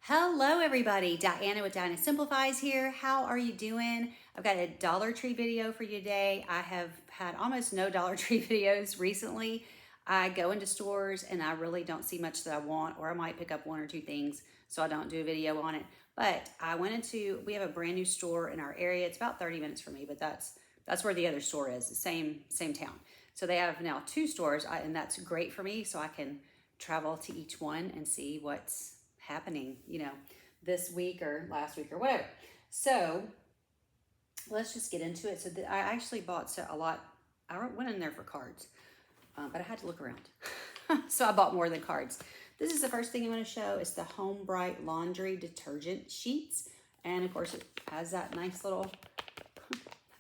Hello everybody, Diana with Diana Simplifies here. How are you doing? I've got a Dollar Tree video for you today. I have had almost no Dollar Tree videos recently. I go into stores and I really don't see much that I want, or I might pick up one or two things, so I don't do a video on it. But we have a brand new store in our area. It's about 30 minutes from me, but that's where the other store is, the same town. So they have now two stores, and that's great for me, so I can travel to each one and see what's happening, this week or last week or whatever. So let's just get into it. I actually bought a lot. I went in there for cards, but I had to look around. So I bought more than cards. This is the first thing I'm going to show. It's the Home Bright Laundry Detergent Sheets. And of course it has that nice little,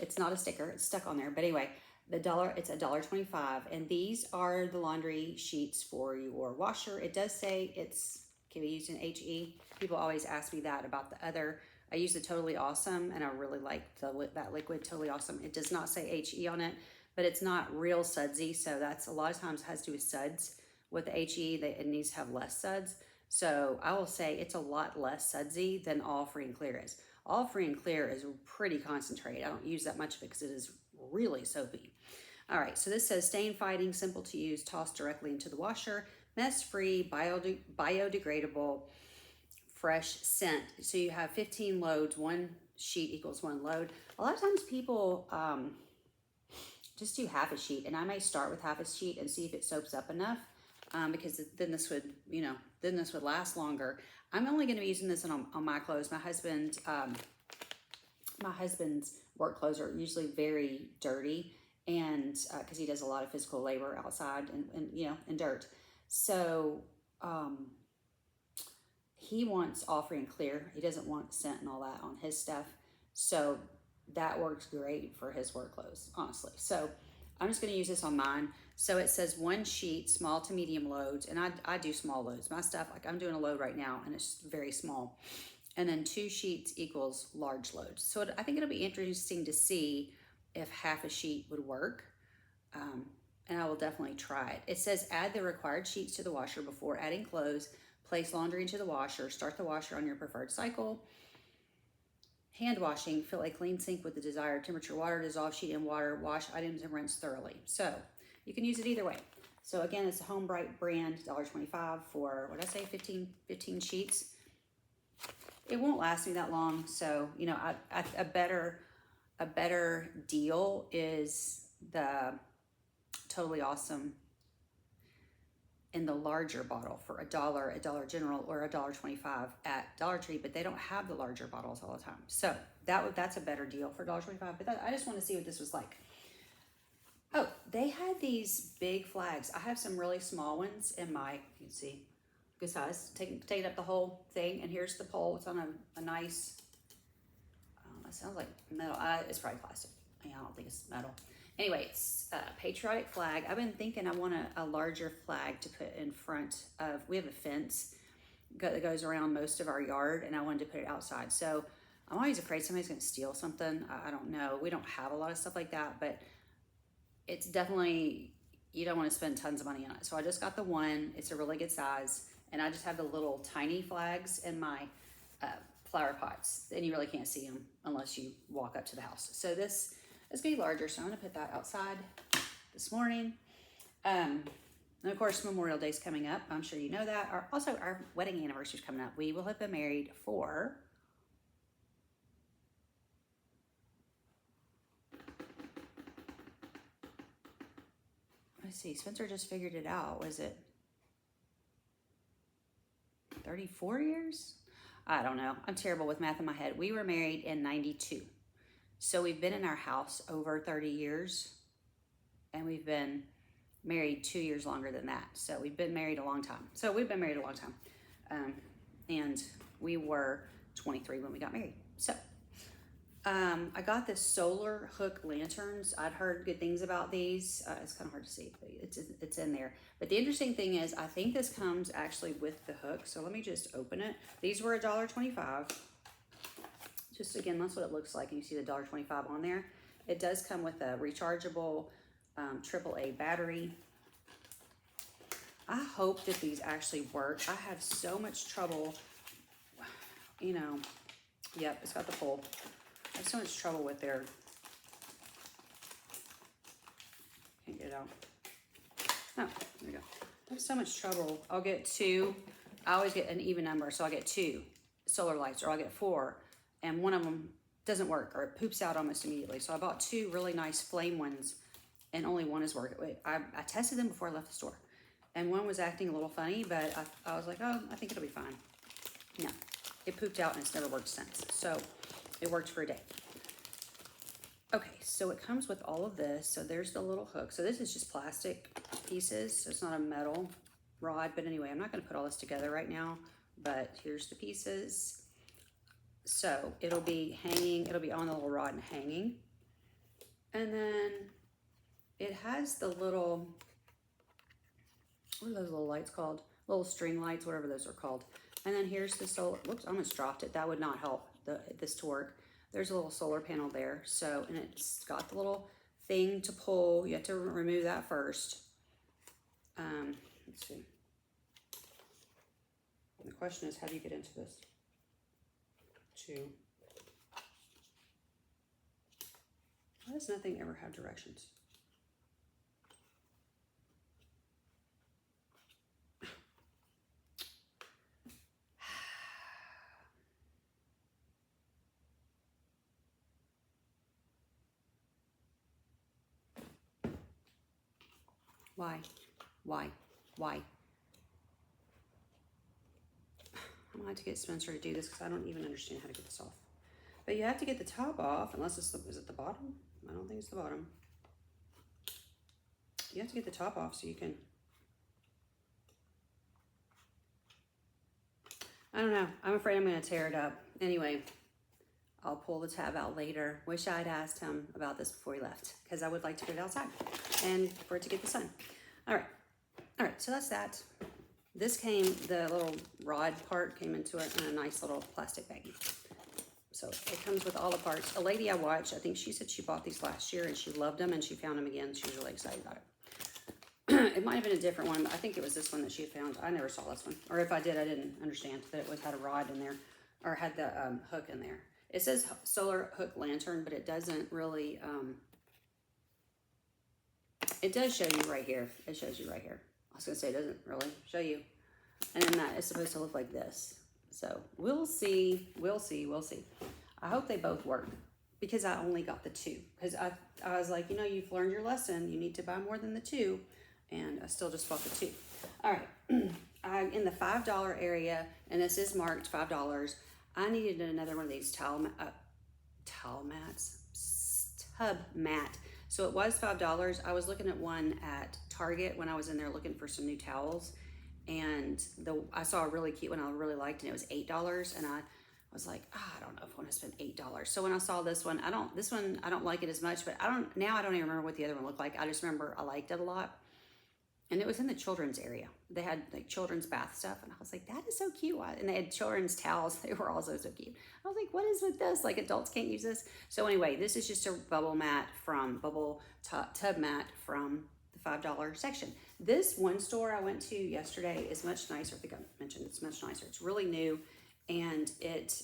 it's not a sticker, it's stuck on there. But anyway, it's $1.25. And these are the laundry sheets for your washer. It does say it's can be used in HE. People always ask me that about the other. I use the Totally Awesome, and I really like that liquid Totally Awesome. It does not say HE on it, but it's not real sudsy, so that's a lot of times has to do with suds. With the HE, it needs to have less suds. So I will say it's a lot less sudsy than All Free and Clear is. All Free and Clear is pretty concentrated. I don't use that much of it because it is really soapy. All right, so this says stain fighting, simple to use, toss directly into the washer, mess-free, biodegradable, fresh scent. So you have 15 loads, one sheet equals one load. A lot of times people just do half a sheet, and I may start with half a sheet and see if it soaps up enough, because then this would last longer. I'm only going to be using this on my clothes. My husband's work clothes are usually very dirty, and because he does a lot of physical labor outside and in dirt. So he wants All Free and Clear. He doesn't want scent and all that on his stuff. So that works great for his work clothes, honestly. So I'm just going to use this on mine. So it says one sheet, small to medium loads. And I do small loads. My stuff, like I'm doing a load right now, and it's very small. And then 2 sheets equals large loads. So I think it'll be interesting to see if half a sheet would work. And I will definitely try it. It says add the required sheets to the washer before adding clothes. Place laundry into the washer. Start the washer on your preferred cycle. Hand washing. Fill a clean sink with the desired temperature water. Dissolve sheet in water. Wash items and rinse thoroughly. So you can use it either way. So again, it's a Home Bright brand, $1.25 for, what did I say, 15 sheets. It won't last me that long. So, a better deal is the Totally Awesome in the larger bottle for $1 at Dollar General or $1.25 at Dollar Tree, but they don't have the larger bottles all the time. So that's a better deal for $1.25. But I just want to see what this was like. Oh, they had these big flags. I have some really small ones in my, you can see, good size, taking up the whole thing. And here's the pole. It's on a nice, it sounds like metal. It's probably plastic. Yeah, I don't think it's metal. Anyway, it's a patriotic flag. I've been thinking I want a larger flag to put in front of, we have a fence that goes around most of our yard, and I wanted to put it outside. So I'm always afraid somebody's going to steal something. I don't know. We don't have a lot of stuff like that, but it's definitely, you don't want to spend tons of money on it. So I just got the one. It's a really good size, and I just have the little tiny flags in my flower pots, and you really can't see them unless you walk up to the house. So this is going to be larger, so I'm going to put that outside this morning. And of course, Memorial Day's coming up. I'm sure you know that. Also, our wedding anniversary is coming up. We will have been married for let's see, Spencer just figured it out. Was it 34 years? I don't know. I'm terrible with math in my head. We were married in 92. So we've been in our house over 30 years, and we've been married 2 years longer than that. So we've been married a long time. And we were 23 when we got married. So I got the solar hook lanterns. I'd heard good things about these. It's kind of hard to see, but it's in there. But the interesting thing is, I think this comes actually with the hook. So let me just open it. These were $1.25. Just again, that's what it looks like. You see the $1.25 on there. It does come with a rechargeable AAA battery. I hope that these actually work. I have so much trouble you know, yep, it's got the pull. I have so much trouble with their, can't get it out. Oh, there we go. I have so much trouble. I'll get 2. I always get an even number, so I'll get 2 solar lights, or I'll get 4, and one of them doesn't work, or it poops out almost immediately. So I bought 2 really nice flame ones, and only one is working. I tested them before I left the store, and one was acting a little funny, but I was like, oh, I think it'll be fine. No, it pooped out, and it's never worked since. So it worked for a day. Okay, so it comes with all of this. So there's the little hook. So this is just plastic pieces. So it's not a metal rod. But anyway, I'm not going to put all this together right now. But here's the pieces. So it'll be hanging. It'll be on the little rod and hanging. And then it has the little, what are those little lights called? Little string lights, whatever those are called. And then here's the solar. Whoops, I almost dropped it. That would not help this to work. There's a little solar panel there. So, and it's got the little thing to pull. You have to remove that first. Let's see. The question is, how do you get into this? Why does nothing ever have directions? Why? I'm gonna have to get Spencer to do this because I don't even understand how to get this off. But you have to get the top off, unless it's is it the bottom? I don't think it's the bottom. You have to get the top off so you can, I don't know. I'm afraid I'm gonna tear it up. Anyway, I'll pull the tab out later. Wish I'd asked him about this before he left, because I would like to put it outside and for it to get the sun. All right, so that's that. This came, the little rod part came into it in a nice little plastic baggie. So it comes with all the parts. A lady I watched, I think she said she bought these last year and she loved them and she found them again. She was really excited about it. It might have been a different one, but I think it was this one that she found. I never saw this one. Or if I did, I didn't understand that it had a rod in there, or had the hook in there. It says solar hook lantern, but it doesn't really, it does show you right here. It shows you right here. I was gonna say it doesn't really show you. And then that is supposed to look like this. So we'll see. I hope they both work, because I only got the 2. Because I was like, you know, you've learned your lesson. You need to buy more than the 2. And I still just bought the 2. All right. I'm in the $5 area, and this is marked $5. I needed another one of these tub mat. So it was $5. I was looking at one at Target when I was in there looking for some new towels, and I saw a really cute one I really liked, and it was $8, and I was like, I don't know if I want to spend $8. So when I saw this one, I don't like it as much, but I don't even remember what the other one looked like. I just remember I liked it a lot. And it was in the children's area. They had like children's bath stuff. And I was like, that is so cute. And they had children's towels. They were also so cute. I was like, what is with this? Like, adults can't use this. So anyway, this is just a bubble tub mat from the $5 section. This one store I went to yesterday is much nicer. I think I mentioned it's much nicer. It's really new. And it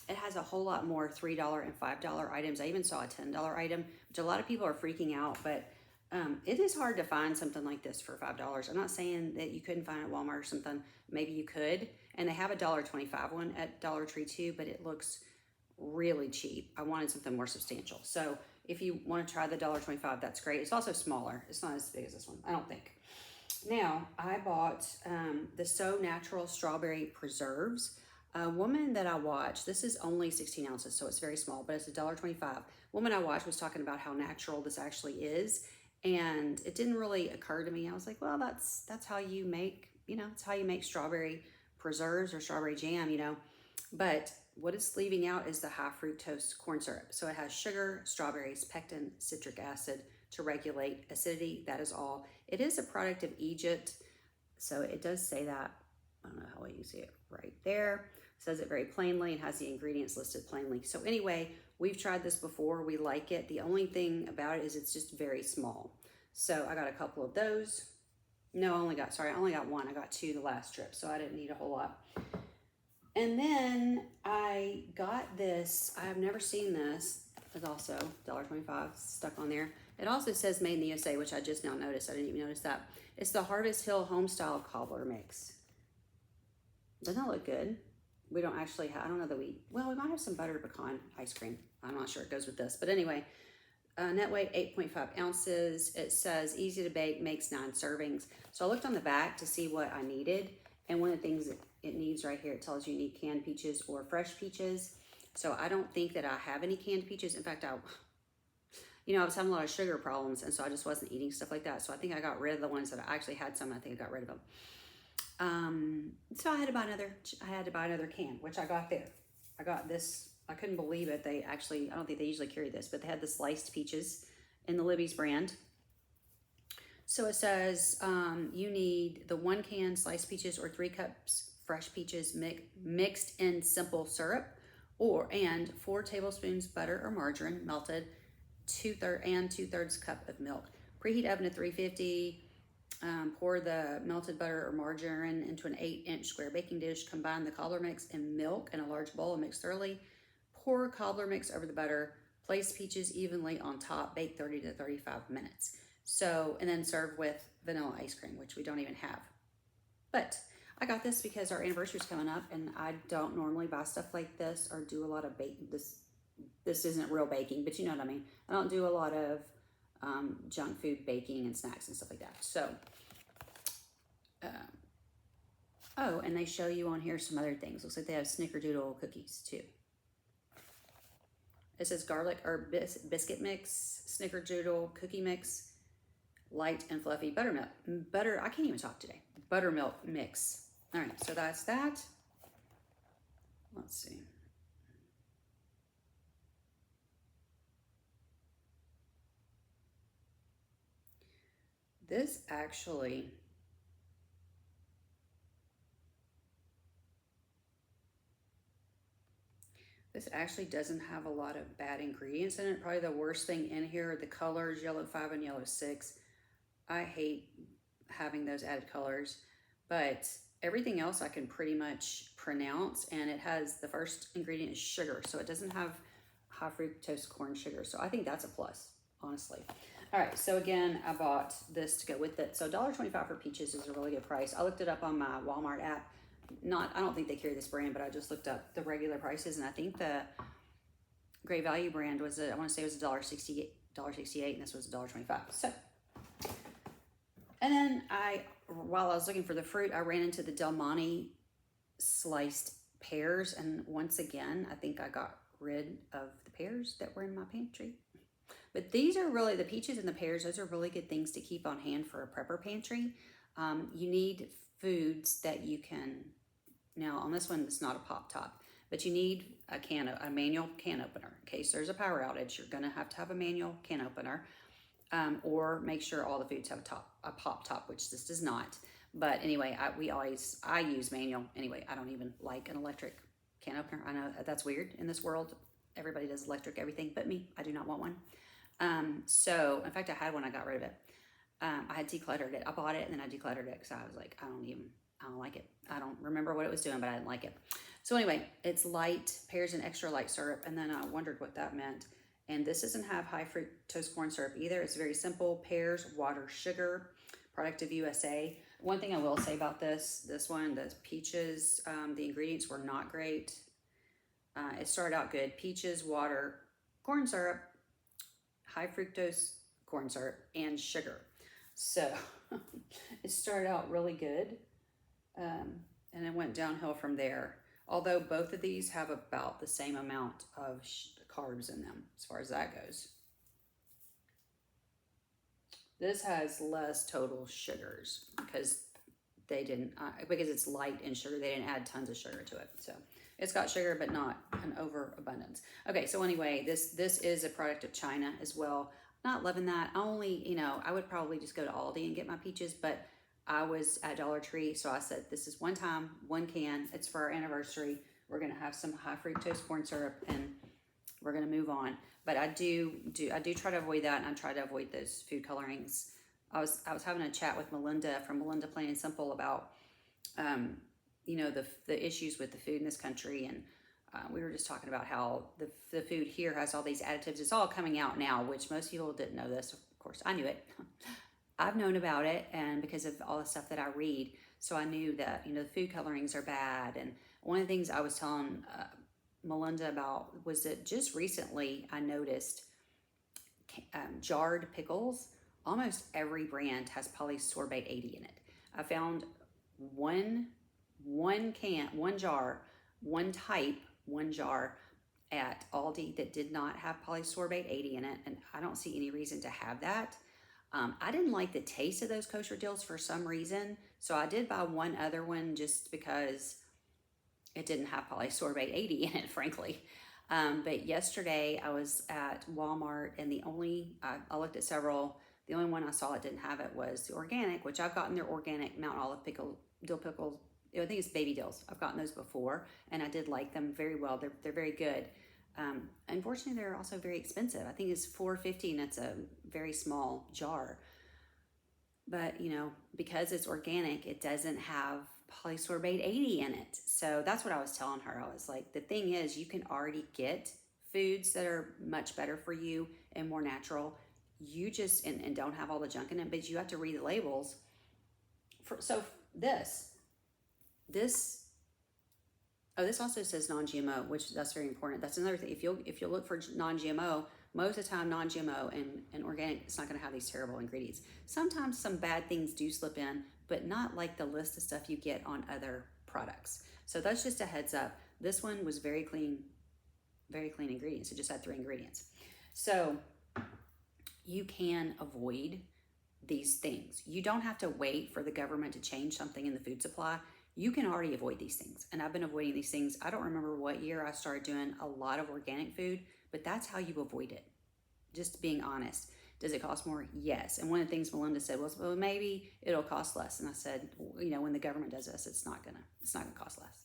has a whole lot more $3 and $5 items. I even saw a $10 item, which a lot of people are freaking out, but it is hard to find something like this for $5. I'm not saying that you couldn't find it at Walmart or something. Maybe you could. And they have a $1.25 one at Dollar Tree too, but it looks really cheap. I wanted something more substantial. So if you want to try the $1.25, that's great. It's also smaller. It's not as big as this one, I don't think. Now, I bought the So Natural Strawberry Preserves. A woman that I watched, this is only 16 ounces, so it's very small, but it's $1.25. Woman I watched was talking about how natural this actually is. And it didn't really occur to me. I was like, well, that's how you make, it's how you make strawberry preserves or strawberry jam, But what it's leaving out is the high fructose corn syrup. So it has sugar, strawberries, pectin, citric acid to regulate acidity. That is all. It is a product of Egypt. So it does say that. I don't know how well you see it right there. It says it very plainly and has the ingredients listed plainly. So anyway, we've tried this before. We like it. The only thing about it is it's just very small. So I got a couple of those. No, I only got one. I got 2 the last trip, so I didn't need a whole lot. And then I got this. I've never seen this. It's also $1.25 stuck on there. It also says made in the USA, which I just now noticed. I didn't even notice that. It's the Harvest Hill Homestyle Cobbler Mix. Doesn't that look good? We don't actually have, I don't know that we might have some butter pecan ice cream. I'm not sure it goes with this. But anyway, net weight 8.5 ounces. It says easy to bake, makes 9 servings. So I looked on the back to see what I needed. And one of the things that it needs right here, it tells you need canned peaches or fresh peaches. So I don't think that I have any canned peaches. In fact, I was having a lot of sugar problems, and so I just wasn't eating stuff like that. So I think I got rid of the ones that I actually had some. I think I got rid of them. So I had to buy another can, which I got there. I got this. I couldn't believe it. They actually, I don't think they usually carry this, but they had the sliced peaches in the Libby's brand. So it says you need the 1 can sliced peaches or 3 cups fresh peaches mixed in simple syrup, and 4 tablespoons butter or margarine melted, 2/3 cup of milk. Preheat oven to 350. Pour the melted butter or margarine into an 8-inch square baking dish. Combine the cobbler mix and milk in a large bowl and mix thoroughly. Pour cobbler mix over the butter. Place peaches evenly on top. Bake 30 to 35 minutes. So, and then serve with vanilla ice cream, which we don't even have. But I got this because our anniversary is coming up, and I don't normally buy stuff like this or do a lot of baking. This isn't real baking, but you know what I mean. I don't do a lot of junk food baking and snacks and stuff like that. So, and they show you on here some other things. Looks like they have snickerdoodle cookies too. It says garlic or biscuit mix, snickerdoodle cookie mix, light and fluffy buttermilk. I can't even talk today. Buttermilk mix. All right, so that's that. Let's see. This actually doesn't have a lot of bad ingredients in it. Probably the worst thing in here are the colors, yellow 5 and yellow 6. I hate having those added colors, but everything else I can pretty much pronounce, and it has, the first ingredient is sugar, so it doesn't have high fructose corn sugar. So I think that's a plus, honestly. All right, so again, I bought this to go with it. So $1.25 for peaches is a really good price. I looked it up on my Walmart app. I don't think they carry this brand, but I just looked up the regular prices, and I think the Great Value brand was, I want to say it was $1.68, and this was $1.25. So, and then while I was looking for the fruit, I ran into the Del Monte sliced pears, and once again, I think I got rid of the pears that were in my pantry. But these are really, the peaches and the pears, those are really good things to keep on hand for a prepper pantry. You need foods that you can, now on this one, it's not a pop top, but you need a manual can opener. In case there's a power outage, you're gonna have to have a manual can opener, or make sure all the foods have a pop top, which this does not. But anyway, I use manual. Anyway, I don't even like an electric can opener. I know that's weird in this world. Everybody does electric everything but me. I do not want one. So in fact, I had one, I got rid of it. I had decluttered it. I bought it and then I decluttered it because I was like, I don't like it. I don't remember what it was doing, but I didn't like it. So anyway, it's light, pears and extra light syrup. And then I wondered what that meant. And this doesn't have high fructose corn syrup either. It's very simple: pears, water, sugar, product of USA. One thing I will say about this one, the peaches, the ingredients were not great. It started out good: peaches, water, corn syrup, high fructose corn syrup, and sugar. So it started out really good, and it went downhill from there. Although both of these have about the same amount of carbs in them as far as that goes. This has less total sugars because because it's light in sugar, they didn't add tons of sugar to it. So it's got sugar, but not an overabundance. Okay, so anyway, this is a product of China as well. Not loving that. I would probably just go to Aldi and get my peaches, but I was at Dollar Tree, so I said, this is one time, 1 can. It's for our anniversary. We're gonna have some high fructose corn syrup, and we're gonna move on. But I do try to avoid that, and I try to avoid those food colorings. I was having a chat with Melinda from Melinda Plain and Simple about the issues with the food in this country, and we were just talking about how the food here has all these additives. It's all coming out now, which most people didn't know this. Of course, I knew it. I've known about it, and because of all the stuff that I read, so I knew that the food colorings are bad. And one of the things I was telling Melinda about was that just recently I noticed jarred pickles. Almost every brand has polysorbate 80 in it. I found one jar, one jar at Aldi that did not have polysorbate 80 in it, and I don't see any reason to have that. I didn't like the taste of those kosher dills for some reason, so I did buy one other one just because it didn't have polysorbate 80 in it, frankly. But yesterday I was at Walmart, and I looked at several. The only one I saw that didn't have it was the organic, which I've gotten their organic Mount Olive dill pickles. I think it's baby dills. I've gotten those before, and I did like them very well. They're very good. Unfortunately, they're also very expensive. I think it's $4.50, and it's a very small jar. But because it's organic, it doesn't have polysorbate 80 in it. So that's what I was telling her. I was like, the thing is, you can already get foods that are much better for you and more natural. You just and don't have all the junk in it, but you have to read the labels. This also says non-GMO, which that's very important. That's another thing. If you'll look for non-GMO, most of the time non-GMO and organic, it's not going to have these terrible ingredients. Sometimes some bad things do slip in, but not like the list of stuff you get on other products. So that's just a heads up. This one was very clean ingredients. It just had 3 ingredients. So you can avoid these things. You don't have to wait for the government to change something in the food supply. You can already avoid these things. And I've been avoiding these things. I don't remember what year I started doing a lot of organic food, but that's how you avoid it. Just being honest. Does it cost more? Yes. And one of the things Melinda said was, well, maybe it'll cost less. And I said, when the government does this, it's not gonna cost less.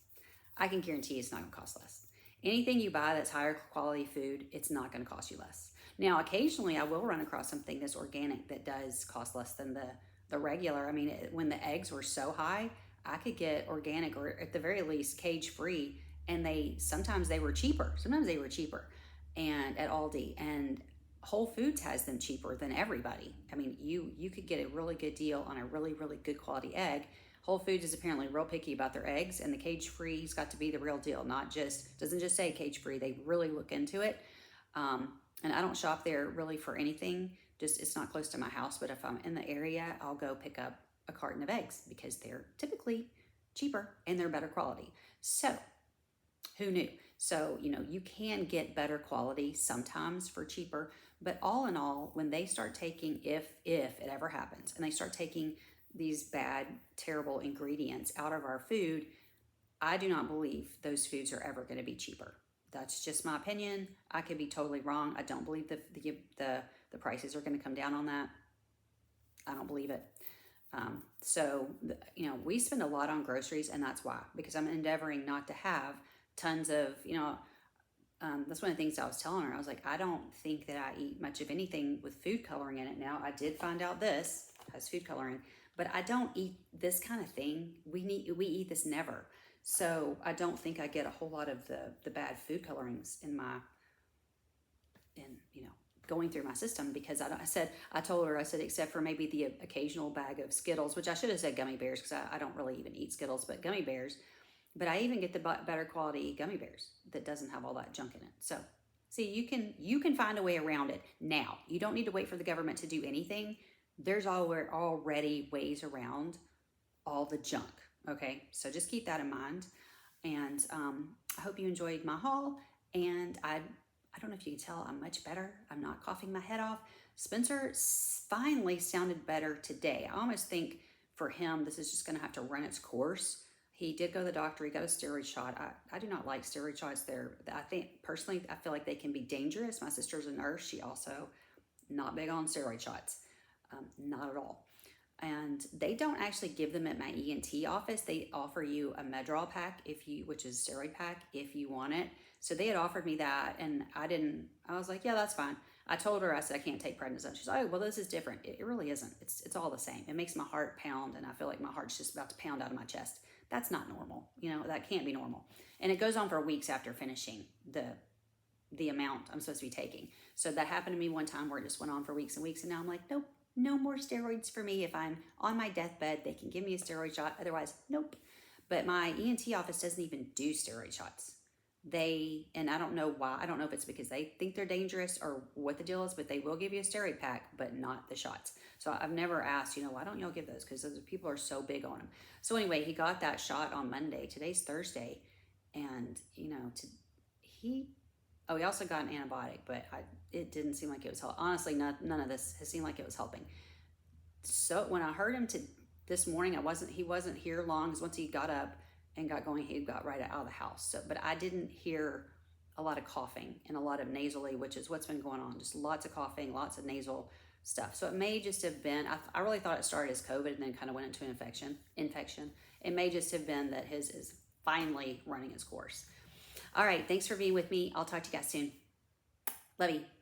I can guarantee it's not gonna cost less. Anything you buy that's higher quality food, it's not gonna cost you less. Now, occasionally I will run across something that's organic that does cost less than the regular. I mean, when the eggs were so high, I could get organic, or at the very least cage-free, and sometimes they were cheaper. And at Aldi, and Whole Foods has them cheaper than everybody. I mean, you could get a really good deal on a really, really good quality egg. Whole Foods is apparently real picky about their eggs, and the cage-free's got to be the real deal, doesn't just say cage-free. They really look into it. And I don't shop there really for anything. Just it's not close to my house, but if I'm in the area, I'll go pick up a carton of eggs because they're typically cheaper and they're better quality. So who knew? So, you can get better quality sometimes for cheaper, but all in all, when they start taking, if it ever happens, and they start taking these bad, terrible ingredients out of our food, I do not believe those foods are ever going to be cheaper. That's just my opinion. I could be totally wrong. I don't believe the prices are going to come down on that. I don't believe it. We spend a lot on groceries, and that's why, because I'm endeavoring not to have tons of, that's one of the things I was telling her. I was like, I don't think that I eat much of anything with food coloring in it. Now, I did find out this has food coloring, but I don't eat this kind of thing. We eat this never. So I don't think I get a whole lot of the bad food colorings going through my system, because I told her, except for maybe the occasional bag of Skittles, which I should have said gummy bears, because I don't really even eat Skittles, but gummy bears. But I even get the better quality gummy bears that doesn't have all that junk in it. So see, you can find a way around it. Now, you don't need to wait for the government to do anything. There's already ways around all the junk. Okay, so just keep that in mind. And I hope you enjoyed my haul. And I don't know if you can tell, I'm much better. I'm not coughing my head off. Spencer finally sounded better today. I almost think for him, this is just going to have to run its course. He did go to the doctor. He got a steroid shot. I do not like steroid shots. I think personally, I feel like they can be dangerous. My sister's a nurse. She also not big on steroid shots. Not at all. And they don't actually give them at my ENT office. They offer you a Medrol pack which is steroid pack, if you want it. So they had offered me that, and I was like, yeah, that's fine. I told her, I said, I can't take prednisone. She's like, oh, well, this is different. It really isn't. It's all the same. It makes my heart pound, and I feel like my heart's just about to pound out of my chest. That's not normal. You know, that can't be normal. And it goes on for weeks after finishing the amount I'm supposed to be taking. So that happened to me one time where it just went on for weeks and weeks. And now I'm like, nope, no more steroids for me. If I'm on my deathbed, they can give me a steroid shot. Otherwise, nope. But my ENT office doesn't even do steroid shots. And I don't know why. I don't know if it's because they think they're dangerous or what the deal is, but they will give you a steroid pack, but not the shots. So I've never asked, why don't y'all give those? Because those people are so big on them. So anyway, he got that shot on Monday. Today's Thursday. And, he also got an antibiotic, but it didn't seem like it was helping. Honestly, none of this has seemed like it was helping. So when I heard him this morning, he wasn't here long, because once he got up and got going, he got right out of the house. So, but I didn't hear a lot of coughing and a lot of nasally, which is what's been going on. Just lots of coughing, lots of nasal stuff. So it may just have been, I really thought it started as COVID and then kind of went into an infection. It may just have been that his is finally running its course. All right. Thanks for being with me. I'll talk to you guys soon. Love you.